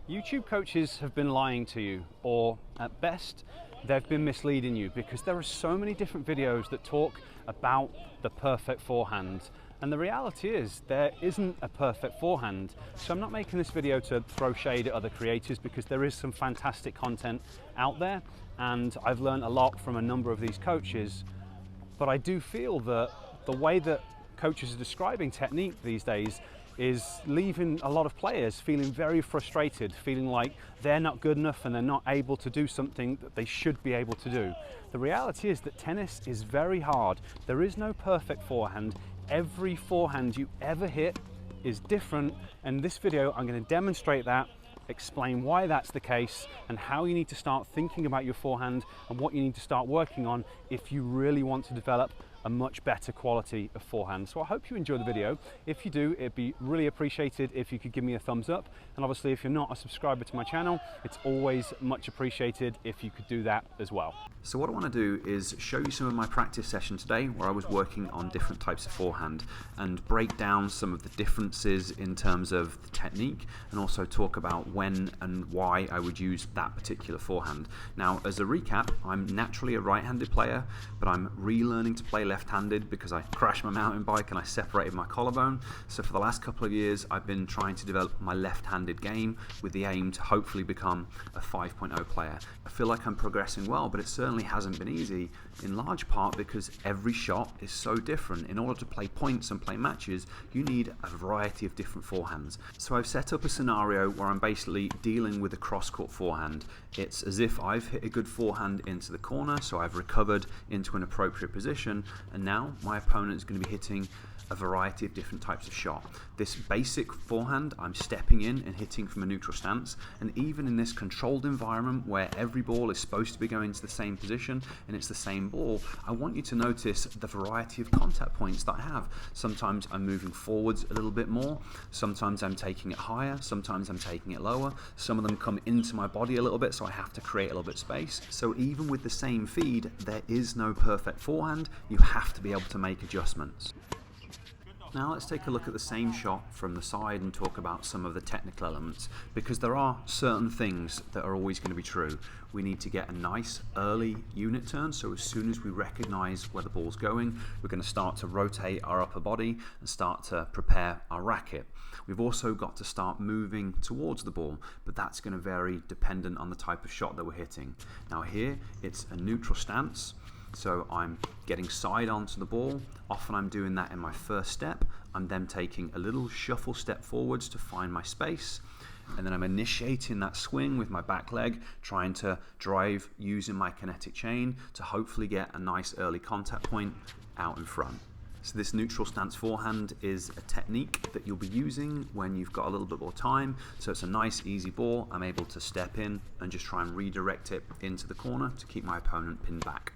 YouTube coaches have been lying to you, or at best, they've been misleading you, because there are so many different videos that talk about the perfect forehand. And the reality is, there isn't a perfect forehand. So I'm not making this video to throw shade at other creators, because there is some fantastic content out there, and I've learned a lot from a number of these coaches. But I do feel that the way that coaches are describing technique these days is leaving a lot of players feeling very frustrated, feeling like they're not good enough and they're not able to do something that they should be able to do. The reality is that tennis is very hard. There is no perfect forehand. Every forehand you ever hit is different, and in this video I'm going to demonstrate that, explain why that's the case, and how you need to start thinking about your forehand and what you need to start working on if you really want to develop a much better quality of forehand. So I hope you enjoy the video. If you do, it'd be really appreciated if you could give me a thumbs up, and obviously if you're not a subscriber to my channel, it's always much appreciated if you could do that as well. So what I want to do is show you some of my practice session today where I was working on different types of forehand and break down some of the differences in terms of the technique, and also talk about when and why I would use that particular forehand. Now, as a recap, I'm naturally a right-handed player, but I'm relearning to play left-handed because I crashed my mountain bike and I separated my collarbone. So for the last couple of years I've been trying to develop my left-handed game with the aim to hopefully become a 5.0 player. I feel like I'm progressing well, but it certainly hasn't been easy, in large part because every shot is so different. In order to play points and play matches, you need a variety of different forehands. So I've set up a scenario where I'm basically dealing with a cross-court forehand. It's as if I've hit a good forehand into the corner, so I've recovered into an appropriate position, and now my opponent is going to be hitting a variety of different types of shot. This basic forehand, I'm stepping in and hitting from a neutral stance, and even in this controlled environment where every ball is supposed to be going to the same position and it's the same ball, I want you to notice the variety of contact points that I have. Sometimes I'm moving forwards a little bit more, sometimes I'm taking it higher, sometimes I'm taking it lower, some of them come into my body a little bit, so I have to create a little bit of space. So even with the same feed, there is no perfect forehand. You have to be able to make adjustments. Now let's take a look at the same shot from the side and talk about some of the technical elements, because there are certain things that are always going to be true. We need to get a nice early unit turn, so as soon as we recognize where the ball's going, we're going to start to rotate our upper body and start to prepare our racket. We've also got to start moving towards the ball, but that's going to vary dependent on the type of shot that we're hitting. Now here it's a neutral stance, so I'm getting side onto the ball. Often I'm doing that in my first step. I'm then taking a little shuffle step forwards to find my space, and then I'm initiating that swing with my back leg, trying to drive using my kinetic chain to hopefully get a nice early contact point out in front. So this neutral stance forehand is a technique that you'll be using when you've got a little bit more time. So it's a nice easy ball. I'm able to step in and just try and redirect it into the corner to keep my opponent pinned back.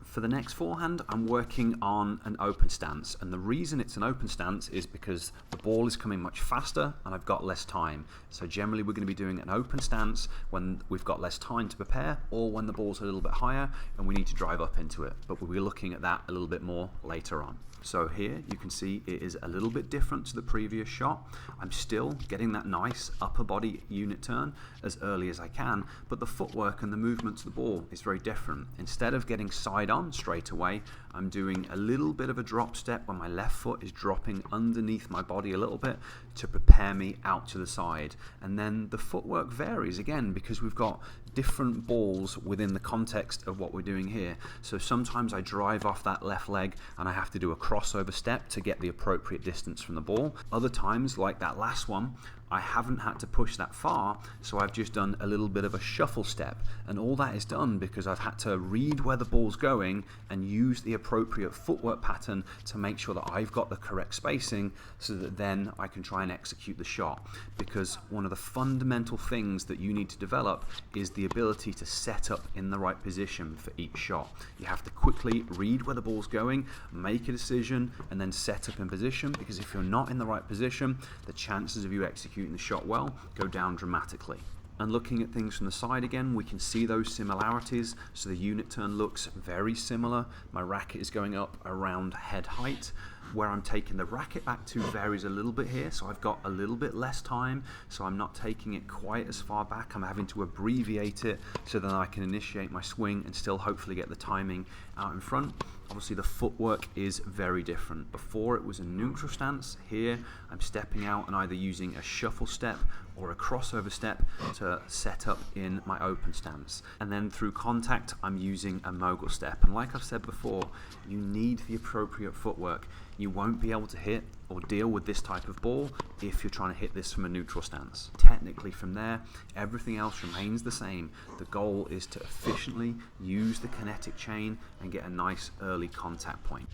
For the next forehand, I'm working on an open stance, and the reason it's an open stance is because the ball is coming much faster and I've got less time. So generally we're going to be doing an open stance when we've got less time to prepare, or when the ball's a little bit higher and we need to drive up into it, but we'll be looking at that a little bit more later on. So here you can see it is a little bit different to the previous shot. I'm still getting that nice upper body unit turn as early as I can, but the footwork and the movement to the ball is very different. Instead of getting side on straight away, I'm doing a little bit of a drop step when my left foot is dropping underneath my body a little bit to prepare me out to the side. And then the footwork varies again because we've got different balls within the context of what we're doing here. So sometimes I drive off that left leg and I have to do a crossover step to get the appropriate distance from the ball. Other times, like that last one, I haven't had to push that far, so I've just done a little bit of a shuffle step, and all that is done because I've had to read where the ball's going and use the appropriate footwork pattern to make sure that I've got the correct spacing so that then I can try and execute the shot. Because one of the fundamental things that you need to develop is the ability to set up in the right position for each shot. You have to quickly read where the ball's going, make a decision, and then set up in position, because if you're not in the right position, the chances of you executing the shot well go down dramatically. And looking at things from the side again, we can see those similarities. So the unit turn looks very similar. My racket is going up around head height. Where I'm taking the racket back to varies a little bit here, so I've got a little bit less time, so I'm not taking it quite as far back. I'm having to abbreviate it so that I can initiate my swing and still hopefully get the timing out in front. Obviously the footwork is very different. Before it was a neutral stance. Here I'm stepping out and either using a shuffle step or a crossover step to set up in my open stance. And then through contact I'm using a mogul step. And like I've said before, you need the appropriate footwork. You won't be able to hit or deal with this type of ball if you're trying to hit this from a neutral stance. Technically from there, everything else remains the same. The goal is to efficiently use the kinetic chain and get a nice early contact point.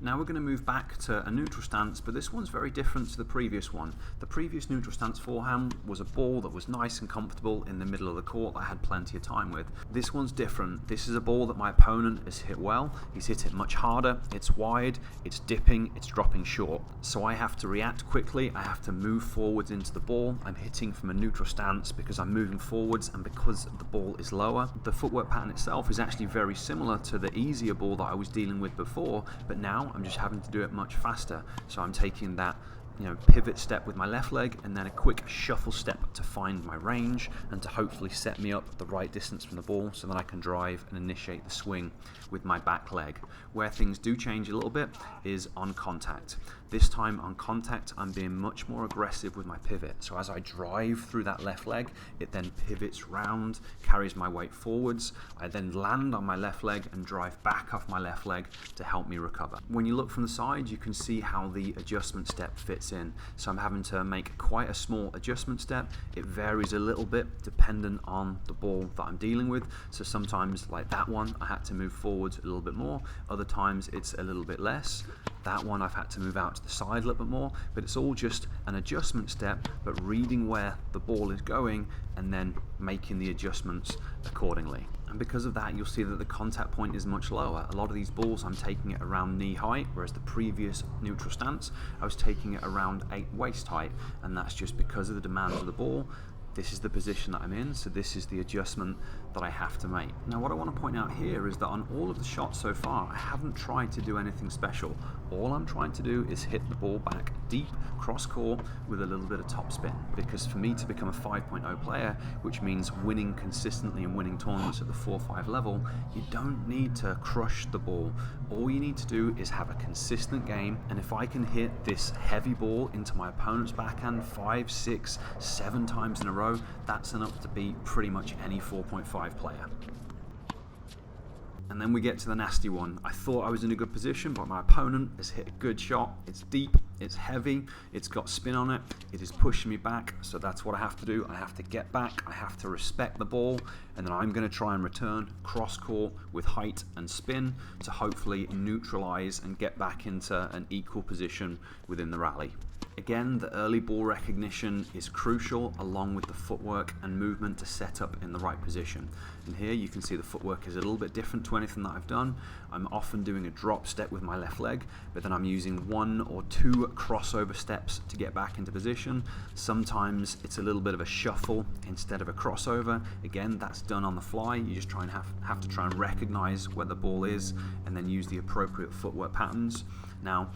Now we're going to move back to a neutral stance, but this one's very different to the previous one. The previous neutral stance forehand was a ball that was nice and comfortable in the middle of the court that I had plenty of time with. This one's different. This is a ball that my opponent has hit well. He's hit it much harder. It's wide, it's dipping, it's dropping short. So I have to react quickly. I have to move forwards into the ball. I'm hitting from a neutral stance because I'm moving forwards and because the ball is lower. The footwork pattern itself is actually very similar to the easier ball that I was dealing with before, but now I'm just having to do it much faster. So I'm taking that pivot step with my left leg and then a quick shuffle step to find my range and to hopefully set me up the right distance from the ball so that I can drive and initiate the swing with my back leg. Where things do change a little bit is on contact. This time on contact I'm being much more aggressive with my pivot. So as I drive through that left leg, it then pivots round, carries my weight forwards. I then land on my left leg and drive back off my left leg to help me recover. When you look from the side, you can see how the adjustment step fits in. So I'm having to make quite a small adjustment step. It varies a little bit dependent on the ball that I'm dealing with. So sometimes like that one, I had to move forwards a little bit more. Other times it's a little bit less. That one I've had to move out to the side a little bit more, but it's all just an adjustment step, but reading where the ball is going and then making the adjustments accordingly. And because of that, you'll see that the contact point is much lower. A lot of these balls I'm taking it around knee height, whereas the previous neutral stance I was taking it around waist height, and that's just because of the demands of the ball. This is the position that I'm in, so this is the adjustment that I have to make. Now what I want to point out here is that on all of the shots so far, I haven't tried to do anything special. All I'm trying to do is hit the ball back deep, cross court, with a little bit of topspin. Because for me to become a 5.0 player, which means winning consistently and winning tournaments at the 4-5 level, you don't need to crush the ball. All you need to do is have a consistent game, and if I can hit this heavy ball into my opponent's backhand 5, 6, 7 times in a row, that's enough to beat pretty much any 4.5 player. And then we get to the nasty one. I thought I was in a good position, but my opponent has hit a good shot. It's deep, it's heavy, it's got spin on it, it is pushing me back, so that's what I have to do. I have to get back, I have to respect the ball, and then I'm going to try and return cross court with height and spin to hopefully neutralize and get back into an equal position within the rally. Again, the early ball recognition is crucial, along with the footwork and movement to set up in the right position. And here you can see the footwork is a little bit different to anything that I've done. I'm often doing a drop step with my left leg, but then I'm using 1 or 2 crossover steps to get back into position. Sometimes it's a little bit of a shuffle instead of a crossover. Again, that's done on the fly. You just try and have to try and recognize where the ball is and then use the appropriate footwork patterns. Now,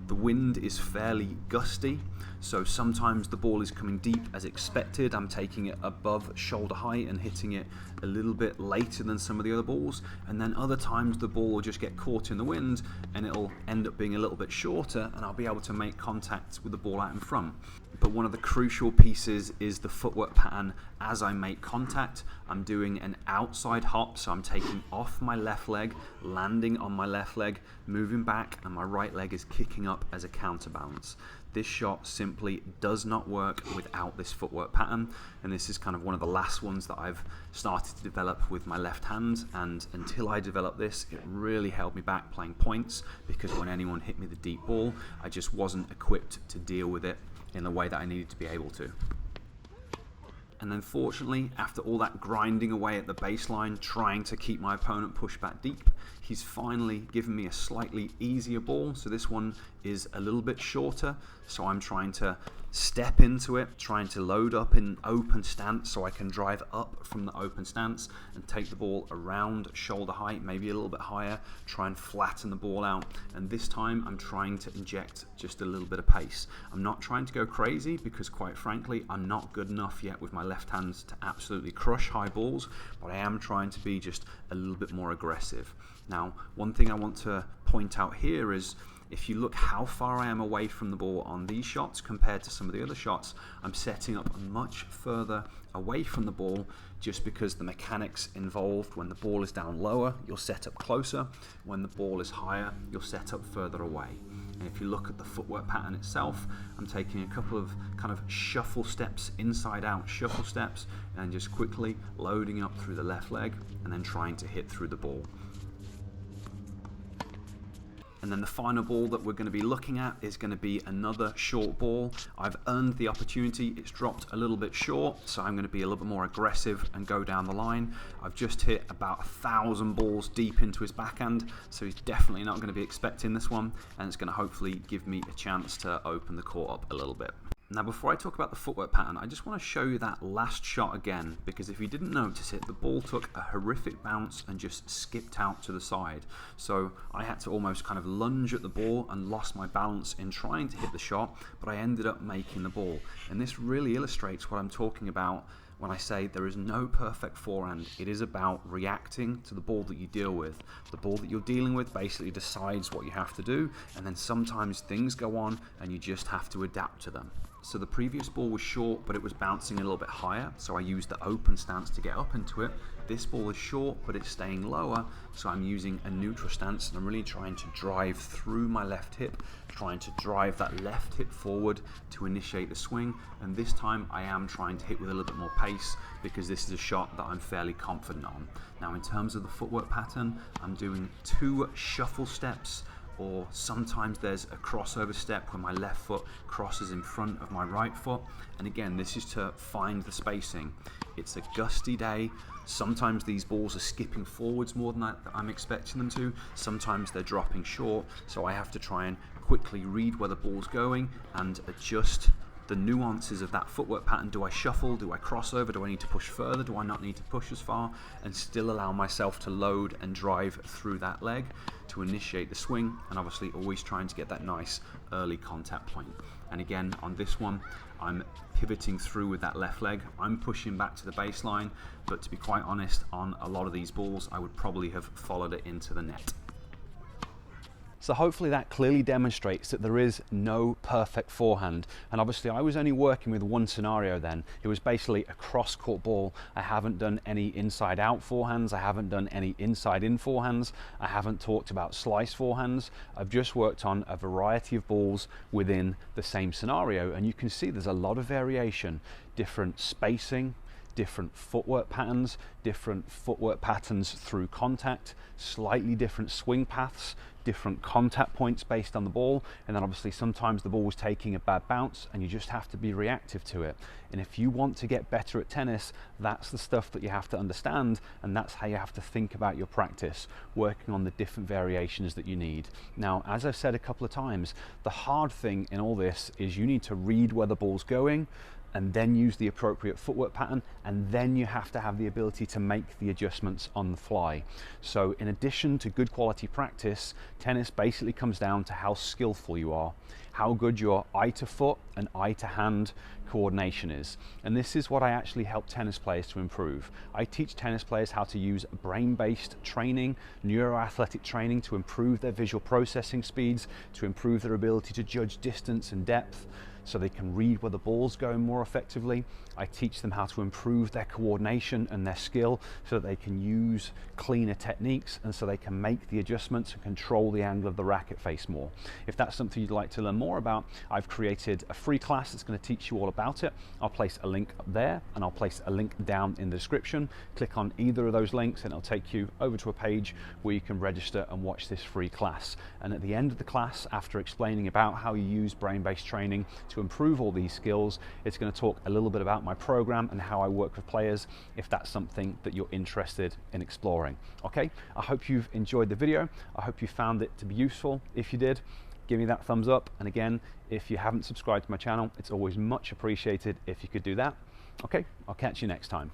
the wind is fairly gusty, so sometimes the ball is coming deep as expected. I'm taking it above shoulder height and hitting it a little bit later than some of the other balls, and then other times the ball will just get caught in the wind and it'll end up being a little bit shorter, and I'll be able to make contact with the ball out in front. But one of the crucial pieces is the footwork pattern. As I make contact, I'm doing an outside hop, so I'm taking off my left leg, landing on my left leg, moving back, and my right leg is kicking up as a counterbalance. This shot simply does not work without this footwork pattern, and this is kind of one of the last ones that I've started to develop with my left hand, and until I developed this, it really held me back playing points, because when anyone hit me the deep ball, I just wasn't equipped to deal with it in the way that I needed to be able to. And then fortunately, after all that grinding away at the baseline, trying to keep my opponent pushed back deep, he's finally given me a slightly easier ball. So this one is a little bit shorter, so I'm trying to step into it, trying to load up in open stance so I can drive up from the open stance and take the ball around shoulder height, maybe a little bit higher, try and flatten the ball out. And this time I'm trying to inject just a little bit of pace. I'm not trying to go crazy because, quite frankly, I'm not good enough yet with my left hands to absolutely crush high balls, but I am trying to be just a little bit more aggressive. Now, one thing I want to point out here is, if you look how far I am away from the ball on these shots compared to some of the other shots, I'm setting up much further away from the ball, just because the mechanics involved, when the ball is down lower, you'll set up closer. When the ball is higher, you'll set up further away. And if you look at the footwork pattern itself, I'm taking a couple of kind of shuffle steps, inside out shuffle steps, and just quickly loading up through the left leg and then trying to hit through the ball. And then the final ball that we're going to be looking at is going to be another short ball. I've earned the opportunity. It's dropped a little bit short, so I'm going to be a little bit more aggressive and go down the line. I've just hit about 1,000 balls deep into his backhand, so he's definitely not going to be expecting this one, and it's going to hopefully give me a chance to open the court up a little bit. Now, before I talk about the footwork pattern, I just want to show you that last shot again, because if you didn't notice it, the ball took a horrific bounce and just skipped out to the side. So I had to almost kind of lunge at the ball and lost my balance in trying to hit the shot, but I ended up making the ball. And this really illustrates what I'm talking about when I say there is no perfect forehand. It is about reacting to the ball that you deal with. The ball that you're dealing with basically decides what you have to do, and then sometimes things go on and you just have to adapt to them. So the previous ball was short, but it was bouncing a little bit higher, so I used the open stance to get up into it. This ball is short, but it's staying lower, so I'm using a neutral stance, and I'm really trying to drive through my left hip, trying to drive that left hip forward to initiate the swing. And this time I am trying to hit with a little bit more pace, because this is a shot that I'm fairly confident on. Now, in terms of the footwork pattern, I'm doing 2 shuffle steps, or sometimes there's a crossover step where my left foot crosses in front of my right foot. And again, this is to find the spacing. It's a gusty day. Sometimes these balls are skipping forwards more than I'm expecting them to. Sometimes they're dropping short, so I have to try and quickly read where the ball's going and adjust the nuances of that footwork pattern. Do I shuffle? Do I cross over? Do I need to push further? Do I not need to push as far? And still allow myself to load and drive through that leg to initiate the swing, and obviously always trying to get that nice early contact point. And again, on this one, I'm pivoting through with that left leg. I'm pushing back to the baseline, but to be quite honest, on a lot of these balls, I would probably have followed it into the net. So hopefully that clearly demonstrates that there is no perfect forehand. And obviously I was only working with one scenario then. It was basically a cross-court ball. I haven't done any inside-out forehands. I haven't done any inside-in forehands. I haven't talked about slice forehands. I've just worked on a variety of balls within the same scenario. And you can see there's a lot of variation, different spacing, different footwork patterns through contact, slightly different swing paths, different contact points based on the ball, and then obviously sometimes the ball was taking a bad bounce and you just have to be reactive to it. And if you want to get better at tennis, that's the stuff that you have to understand, and that's how you have to think about your practice, working on the different variations that you need. Now, as I've said a couple of times, the hard thing in all this is you need to read where the ball's going and then use the appropriate footwork pattern, and then you have to have the ability to make the adjustments on the fly. So in addition to good quality practice, tennis basically comes down to how skillful you are, how good your eye to foot and eye to hand coordination is. And this is what I actually help tennis players to improve. I teach tennis players how to use brain-based training, neuroathletic training, to improve their visual processing speeds, to improve their ability to judge distance and depth, so they can read where the ball's going more effectively. I teach them how to improve their coordination and their skill so that they can use cleaner techniques, and so they can make the adjustments and control the angle of the racket face more. If that's something you'd like to learn more about, I've created a free class that's going to teach you all about it. I'll place a link up there, and I'll place a link down in the description. Click on either of those links and it'll take you over to a page where you can register and watch this free class. And at the end of the class, after explaining about how you use brain-based training to improve all these skills, it's going to talk a little bit about my program and how I work with players, if that's something that you're interested in exploring. Okay, I hope you've enjoyed the video. I hope you found it to be useful. If you did, give me that thumbs up. And again, if you haven't subscribed to my channel, it's always much appreciated if you could do that. Okay, I'll catch you next time.